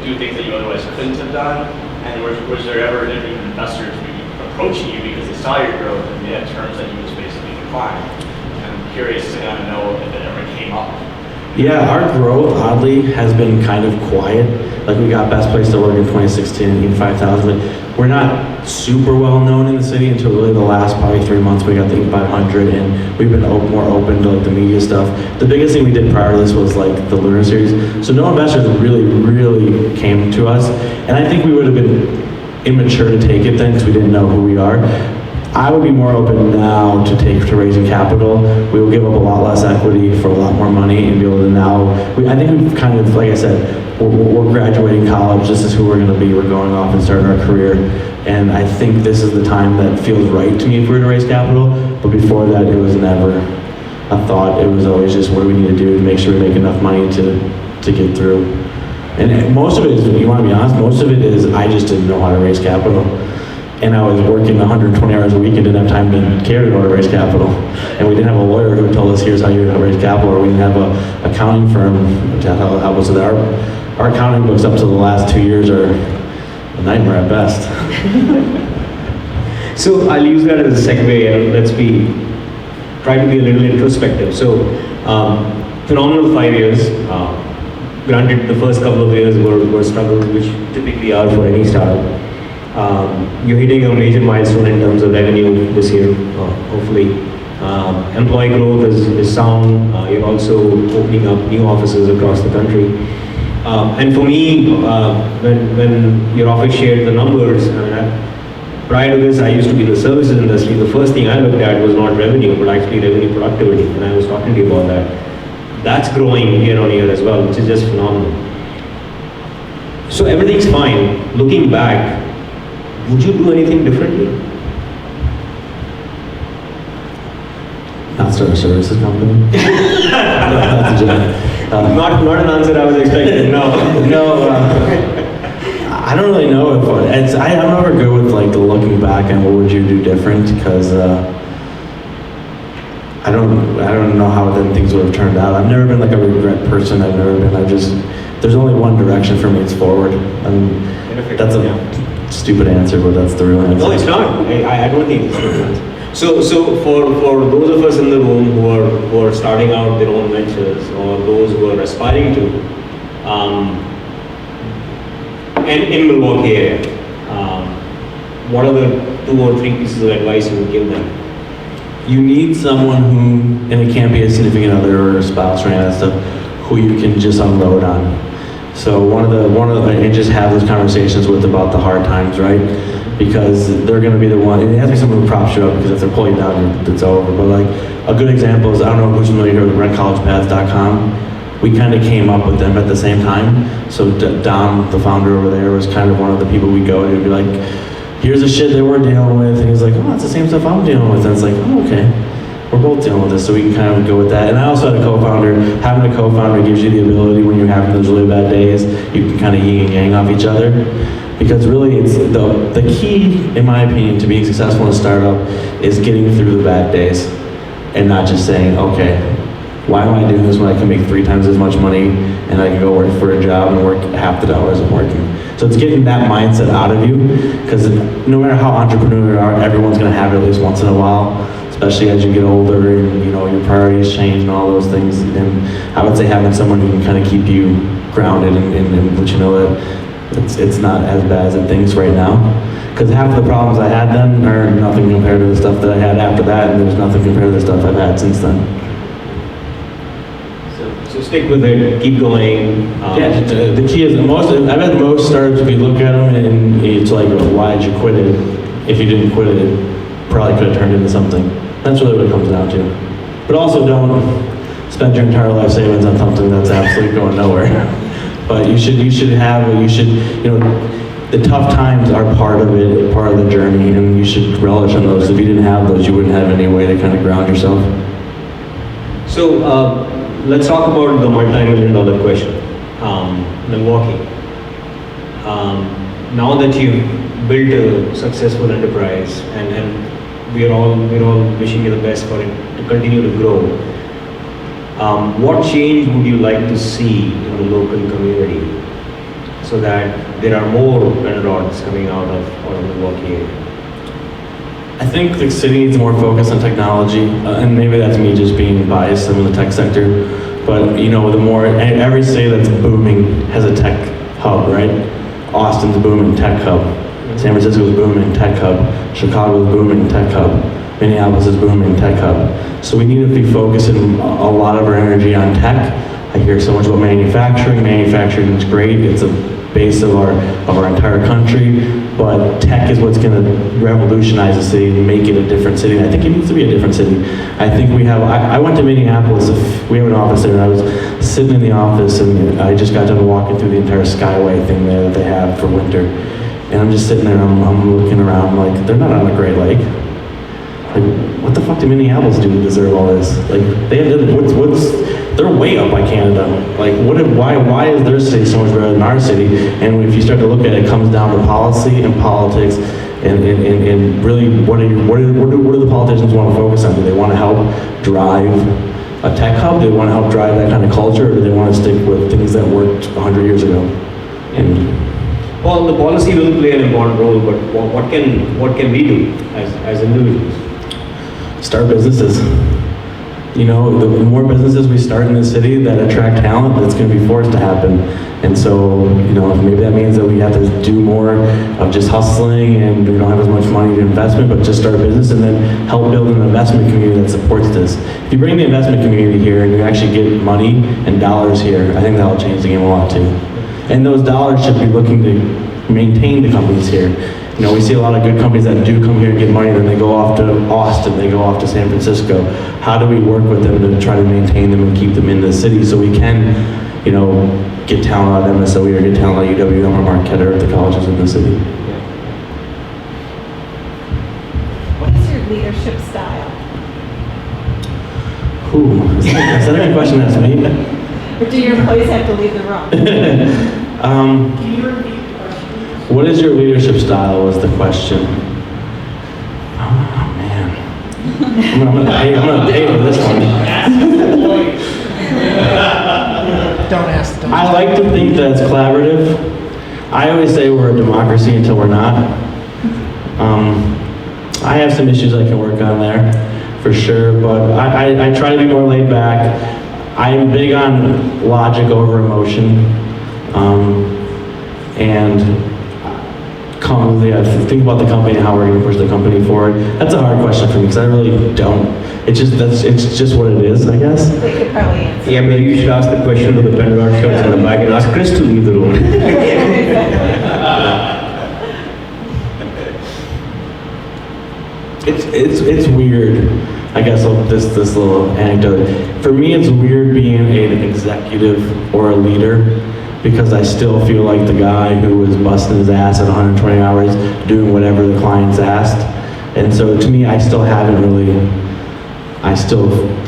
do things that you otherwise couldn't have done? And was there ever any investors approaching you because they saw your growth and they had terms that you just basically declined? And I'm curious to kind of know if it ever came up. Yeah, our growth, oddly, has been kind of quiet. Like we got Best Place to Work in 2016 and 5,000, but we're not super well known in the city until really the last probably 3 months. We got the 500 and we've been more open to like the media stuff. The biggest thing we did prior to this was like the Lunar Series. So no investors really came to us. And I think we would have been immature to take it then because we didn't know who we are. I would be more open now to raising capital. We will give up a lot less equity for a lot more money and be able to now, I think we've kind of, like I said, we're graduating college, this is who we're going to be, we're going off and starting our career, and I think this is the time that feels right to me if we were to raise capital, but before that it was never a thought, it was always just what do we need to do to make sure we make enough money to get through. And most of it is, you want to be honest, most of it is I just didn't know how to raise capital. And I was working 120 hours a week and didn't have time to care to know how to raise capital. And we didn't have a lawyer who told us, here's how you raise capital, or we didn't have an accounting firm to help us with that. Our accounting books up to the last 2 years are a nightmare at best. So I'll use that as a segue and try to be a little introspective. So phenomenal 5 years. Granted, the first couple of years were struggles, which typically are for any startup. You're hitting a major milestone in terms of revenue this year, hopefully. Employee growth is sound. You're also opening up new offices across the country. And for me, when your office shared the numbers, prior to this, I used to be in the services industry. The first thing I looked at was not revenue, but actually revenue productivity. And I was talking to you about that. That's growing year on year as well, which is just phenomenal. So everything's fine. Looking back, would you do anything differently? Not start a services company. No, that's a joke. Not an answer I was expecting. No. I don't really know if I'm never good with like the looking back and what would you do different, because I don't know how then things would have turned out. I've never been like a regret person. There's only one direction for me, it's forward. That's a stupid answer, but that's the real answer. No, it's not. I don't think it's a stupid answer. So for those of us in the room who are starting out their own ventures, or those who are aspiring to, in Milwaukee area, what are the 2 or 3 pieces of advice you would give them? You need someone who, and it can't be a significant other or a spouse or any of that stuff, who you can just unload on. So and just have those conversations with about the hard times, right? Because they're going to be the one, and it has to be someone who props you up, because if they're pulling you down, it's over. But like, a good example is, I don't know who's familiar with rentcollegepads.com. We kind of came up with them at the same time. So Dom, the founder over there, was kind of one of the people we go to and be like, here's the shit that we're dealing with. And he's like, oh, it's the same stuff I'm dealing with. And it's like, oh, okay. We're both dealing with this, so we can kind of go with that. And I also had a co-founder. Having a co-founder gives you the ability, when you're having those really bad days, you can kind of yin and yang off each other. Because really, it's the key, in my opinion, to being successful in a startup is getting through the bad days, and not just saying, okay, why am I doing this when I can make 3 times as much money and I can go work for a job and work half the hours I'm working. So it's getting that mindset out of you, because no matter how entrepreneurial you are, everyone's going to have it at least once in a while, especially as you get older and your priorities change and all those things. And I would say having someone who can kind of keep you grounded and let you know that it's not as bad as it thinks right now. Because half of the problems I had then are nothing compared to the stuff that I had after that, and there's nothing compared to the stuff I've had since then. So stick with it, keep going. The key is, I bet most startups, if you look at them, and it's like, why'd you quit it? If you didn't quit it probably could have turned into something. That's really what it comes down to. But also don't spend your entire life savings on something that's absolutely going nowhere. But you should the tough times are part of it, part of the journey, and you should relish on those. If you didn't have those, you wouldn't have any way to kind of ground yourself. So let's talk about the multi-million-dollar question, Milwaukee. Now that you've built a successful enterprise, and we're all wishing you the best for it to continue to grow. What change would you like to see in the local community so that there are more Penrods coming out of Milwaukee area? I think the city needs more focus on technology, and maybe that's me just being biased in the tech sector. But every city that's booming has a tech hub, right? Austin's a booming tech hub. San Francisco's booming tech hub. Chicago's booming tech hub. Minneapolis is booming tech hub. So we need to be focusing a lot of our energy on tech. I hear so much about manufacturing. Manufacturing is great. It's a base of our entire country. But tech is what's going to revolutionize the city and make it a different city. And I think it needs to be a different city. I think we have. I went to Minneapolis. We have an office there. And I was sitting in the office, and I just got done walking through the entire Skyway thing there that they have for winter. And I'm just sitting there. I'm looking around. like, they're not on the Great Lake. Like, what the fuck do Minneapolis do to deserve all this? Like, they're way up by Canada. Like, why is their city so much better than our city? And if you start to look at it, it comes down to policy and politics, and really, what do the politicians want to focus on? Do they want to help drive a tech hub? Do they want to help drive that kind of culture, or do they want to stick with things that worked 100 years ago? Well, the policy will play an important role, but what can we do as individuals? Start businesses. The more businesses we start in the city that attract talent, that's going to be forced to happen. And so, maybe that means that we have to do more of just hustling, and we don't have as much money to investment, but just start a business and then help build an investment community that supports this. If you bring the investment community here and you actually get money and dollars here, I think that'll change the game a lot too. And those dollars should be looking to maintain the companies here. You know, we see a lot of good companies that do come here and get money, then they go off to Austin, they go off to San Francisco. How do we work with them to try to maintain them and keep them in the city so we can, you know, get talent out of MSOE or get talent out of UWM or Marquette or the colleges in the city? What is your leadership style? Ooh, is that a good question to ask me? Or do your employees have to leave the room? Can you repeat the question? What is your leadership style was the question. Oh man. I'm gonna pay for this one. Don't ask. Don't I like to think that it's collaborative. I always say we're a democracy until we're not. I have some issues I can work on there, for sure, but I try to be more laid back. I'm big on logic over emotion, and think about the company and how we're going to push the company forward. That's a hard question for me because I really don't. It's just what it is, I guess. They could probably answer. Yeah, maybe you should ask the question to the Penrod shirts in the back and ask Chris to leave the room. It's weird. I guess this little anecdote. For me, it's weird being an executive or a leader because I still feel like the guy who was busting his ass at 120 hours doing whatever the clients asked. And so to me, I still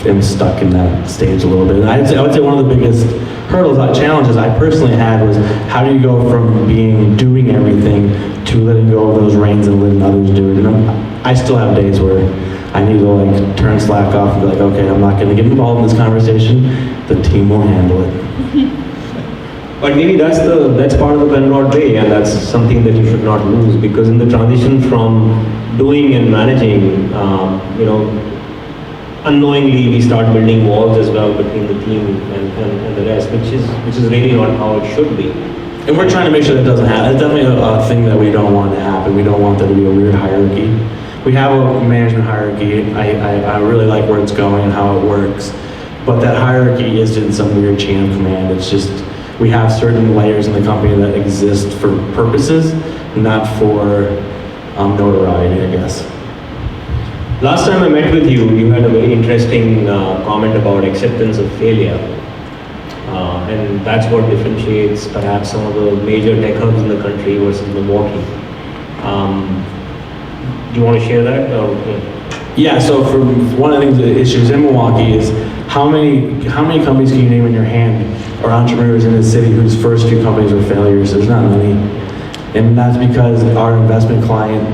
am stuck in that stage a little bit. And I would say one of the biggest hurdles, challenges I personally had was how do you go from doing everything to letting go of those reins and letting others do it. And I still have days where I need to turn slack off and be like, okay, I'm not going to get involved in this conversation. The team will handle it. But maybe that's part of the Penrod way, and that's something that you should not lose, because in the transition from doing and managing, unknowingly we start building walls as well between the team and the rest, which is really not how it should be. And we're trying to make sure that doesn't happen. It's definitely a thing that we don't want to happen. We don't want there to be a weird hierarchy. We have a management hierarchy. I really like where it's going and how it works. But that hierarchy isn't some weird chain of command. It's just, we have certain layers in the company that exist for purposes, not for notoriety, I guess. Last time I met with you, you had a very interesting comment about acceptance of failure. And that's what differentiates perhaps some of the major tech hubs in the country versus Milwaukee. Do you want to share that? Yeah, so for one of the issues in Milwaukee is how many companies can you name in your hand or entrepreneurs in the city whose first few companies were failures? There's not many. And that's because our investment client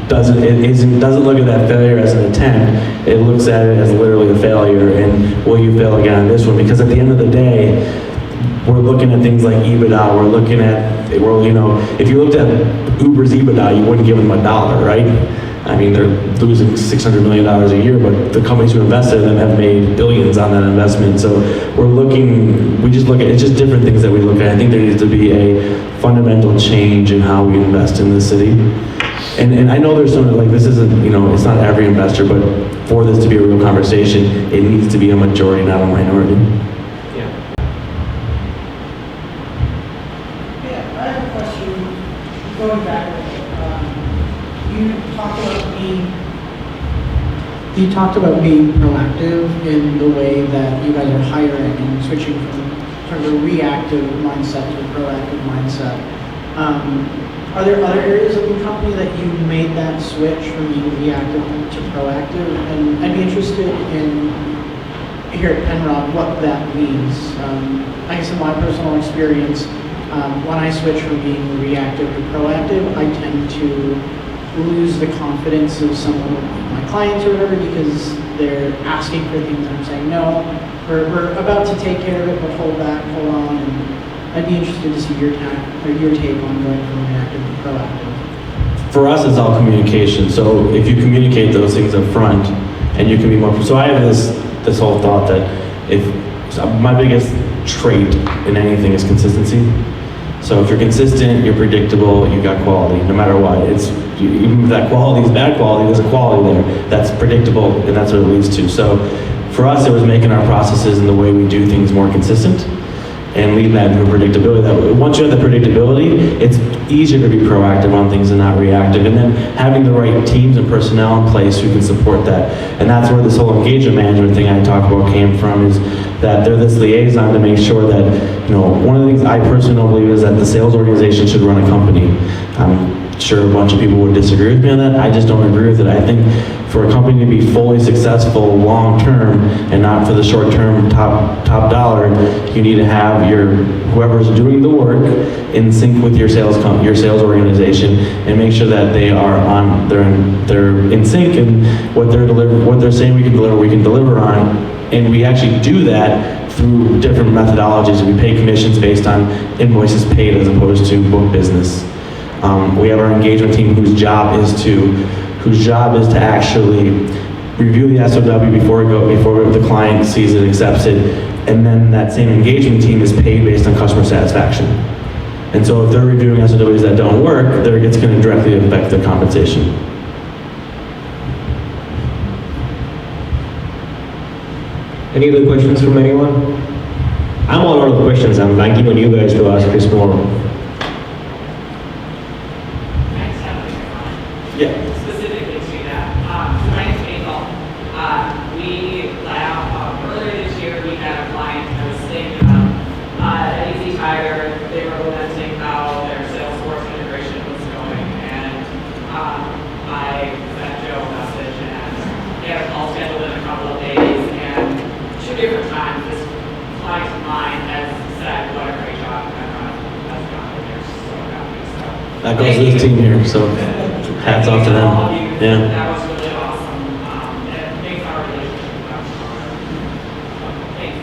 doesn't look at that failure as an attempt. It looks at it as literally a failure, and will you fail again on this one? Because at the end of the day, we're looking at things like EBITDA. We're looking at, if you looked at Uber's EBITDA, you wouldn't give them $1, right? I mean, they're losing $600 million a year, but the companies who invested in them have made billions on that investment. So it's just different things that we look at. I think there needs to be a fundamental change in how we invest in this city. And I know there's some, this isn't, it's not every investor, but for this to be a real conversation, it needs to be a majority, not a minority. Yeah, I have a question. Going back, you talked about being proactive in the way that you guys are hiring and switching from sort of a reactive mindset to a proactive mindset. Are there other areas of the company that you made that switch from being reactive to proactive? And I'd be interested in, here at Penrod, what that means. I guess in my personal experience, when I switch from being reactive to proactive, I tend to lose the confidence of some of my clients or whatever because they're asking for things and I'm saying no, we're about to take care of it, but hold back, hold on. And I'd be interested to see your take on going from reactive to proactive. For us, it's all communication. So if you communicate those things up front, and you can be more. So I have this whole thought that my biggest trait in anything is consistency. So if you're consistent, you're predictable, you got quality, no matter what. Even if that quality is bad quality, there's a quality there that's predictable, and that's what it leads to. So for us, it was making our processes and the way we do things more consistent. and lead that into a predictability. That once you have the predictability, it's easier to be proactive on things and not reactive. And then having the right teams and personnel in place who can support that. And that's where this whole engagement management thing I talk about came from, is that they're this liaison to make sure that, one of the things I personally don't believe is that the sales organization should run a company. I'm sure a bunch of people would disagree with me on that. I just don't agree with it. I think for a company to be fully successful long-term and not for the short-term top dollar, you need to have whoever's doing the work in sync with your sales organization, and make sure that they're in sync, and what they're saying we can deliver on. And we actually do that through different methodologies. We pay commissions based on invoices paid as opposed to book business. We have our engagement team whose job is to actually review the SOW before the client sees it, accepts it, and then that same engagement team is paid based on customer satisfaction. And so if they're reviewing SOWs that don't work, it's going to directly affect their compensation. Any other questions from anyone? I'm all out of questions. I'm banking on you guys to ask Chris more. Yeah. Specifically to that. My name's April. Earlier this year, we had a client that was thinking about Easy Tire. They were lamenting how their Salesforce integration was going, and I sent Joe a message, and they had a call scheduled in a couple of days, and 2 different times this client of mine has said what a great job Penrod has done, and they're so happy. So That goes to this team here, so hats off to them. Yeah. that was really awesome. It makes our relationship much stronger. Thanks.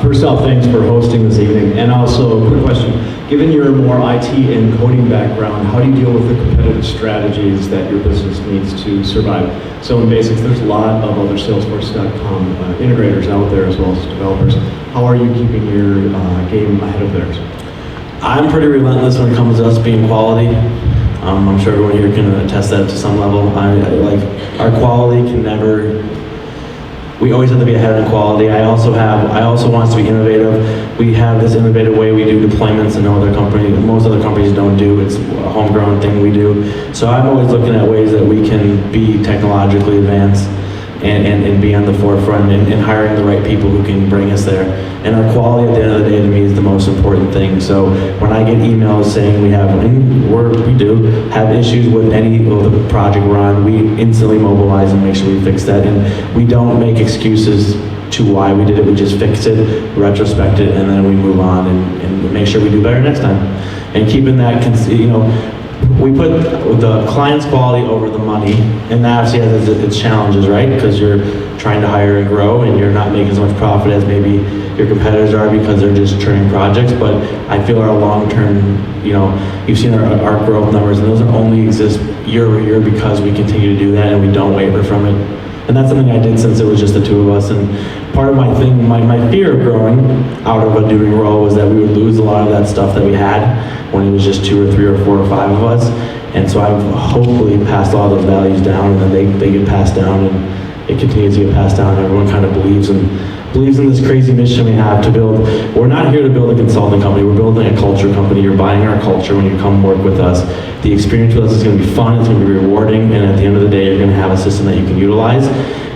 First off, thanks for hosting this evening. And also, a quick question. Given your more IT and coding background, how do you deal with the competitive strategies that your business needs to survive? So in basics, there's a lot of other Salesforce.com integrators out there as well as developers. How are you keeping your game ahead of theirs? I'm pretty relentless when it comes to us being quality. I'm sure everyone here can attest that to some level. Our quality can never. We always have to be ahead in quality. I also want us to be innovative. We have this innovative way we do deployments that most other companies don't do. It's a homegrown thing we do. So I'm always looking at ways that we can be technologically advanced and be on the forefront and hiring the right people who can bring us there. And our quality at the end of the day to me is the most important thing. So when I get emails saying we do have issues with any of the project we're on, we instantly mobilize and make sure we fix that. And we don't make excuses to why we did it. We just fix it, retrospect it, and then we move on and make sure we do better next time. And keeping that, we put the client's quality over the money, and that obviously has its challenges, right? Because you're trying to hire and grow, and you're not making as much profit as maybe your competitors are because they're just churning projects. But I feel our long-term, you've seen our growth numbers, and those only exist year over year because we continue to do that and we don't waver from it. And that's something I did since it was just the 2 of us. And part of my thing, my fear of growing out of a doing role was that we would lose a lot of that stuff that we had when it was just 2 or 3 or 4 or 5 of us. And so I've hopefully passed all those values down, and then they get passed down, and it continues to get passed down. And everyone kind of believes in this crazy mission we have to build. We're not here to build a consulting company. We're building a culture company. You're buying our culture when you come work with us. The experience with us is going to be fun. It's going to be rewarding. And at the end of the day, you're going to have a system that you can utilize.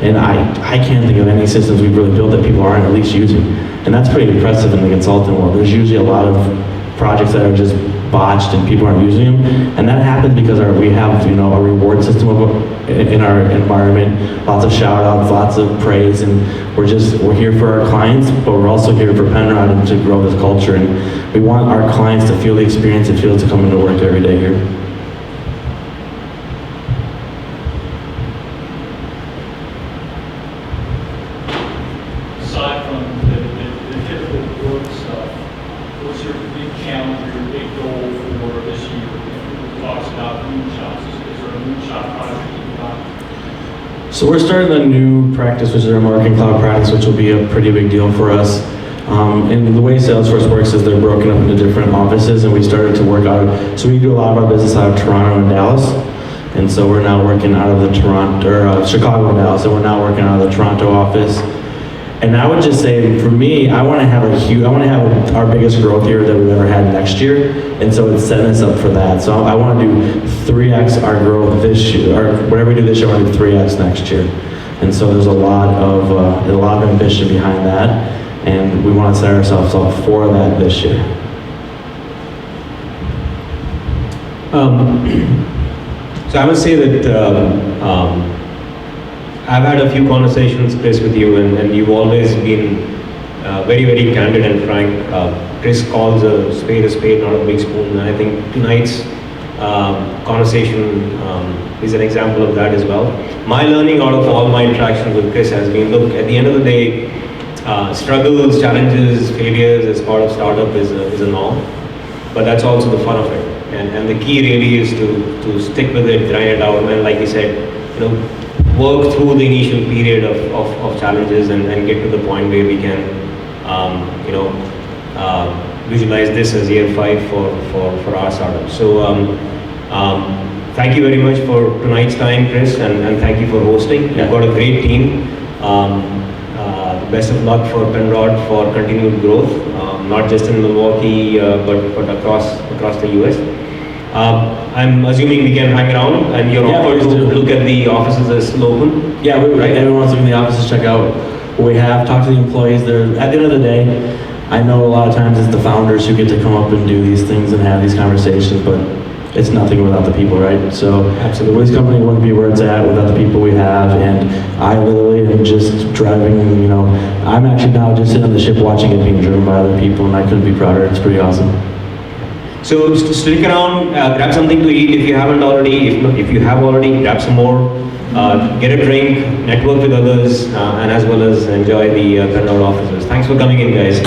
And I can't think of any systems we've really built that people aren't at least using. And that's pretty impressive in the consulting world. There's usually a lot of projects that are just botched and people aren't using them. And that happens because we have a reward system in our environment, lots of shout outs, lots of praise, and we're here for our clients, but we're also here for Penrod and to grow this culture. And we want our clients to feel the experience it feels to come into work every day here. Aside from the typical work stuff, what's your big challenge or your big goal for this year? Who talks about moonshots? Is there a moonshot project you've got? So we're starting a new practice, which is our marketing cloud practice, which will be a pretty big deal for us. And the way Salesforce works is they're broken up into different offices, and we started to work out. So we do a lot of our business out of Toronto and Dallas. And so we're now working out of the Chicago and Dallas, and we're now working out of the Toronto office. And I would just say, for me, I want to have our biggest growth year that we've ever had next year, and so it's setting us up for that. So I want to do 3x our growth this year, or whatever we do this year, I want to do 3x next year. And so there's a lot of ambition behind that, and we want to set ourselves up for that this year. So I must say that I've had a few conversations, Chris, with you, and you've always been very, very candid and frank. Chris calls a spade, not a big spoon. And I think tonight's conversation is an example of that as well. My learning out of all my interactions with Chris has been, look, at the end of the day, struggles, challenges, failures as part of startup is a norm, but that's also the fun of it. And the key really is to stick with it, grind it out, and like you said, work through the initial period of challenges and get to the point where we can, visualize this as year 5 for our startup. So thank you very much for tonight's time, Chris, and thank you for hosting. You've got a great team. Best of luck for Penrod for continued growth, not just in Milwaukee, but across the US. I'm assuming we can hang around, and you're offered to look at the offices as still open. Yeah, everyone's looking at the offices, check out what we have, talk to the employees. At the end of the day, I know a lot of times it's the founders who get to come up and do these things and have these conversations, but it's nothing without the people, right? So absolutely, this company wouldn't be where it's at without the people we have, and I literally am just driving, I'm actually now just sitting on the ship watching it being driven by other people, and I couldn't be prouder. It's pretty awesome. So stick around, grab something to eat if you haven't already. If you have already, grab some more. Get a drink, network with others, and as well as enjoy the Penrod offices. Thanks for coming in, guys.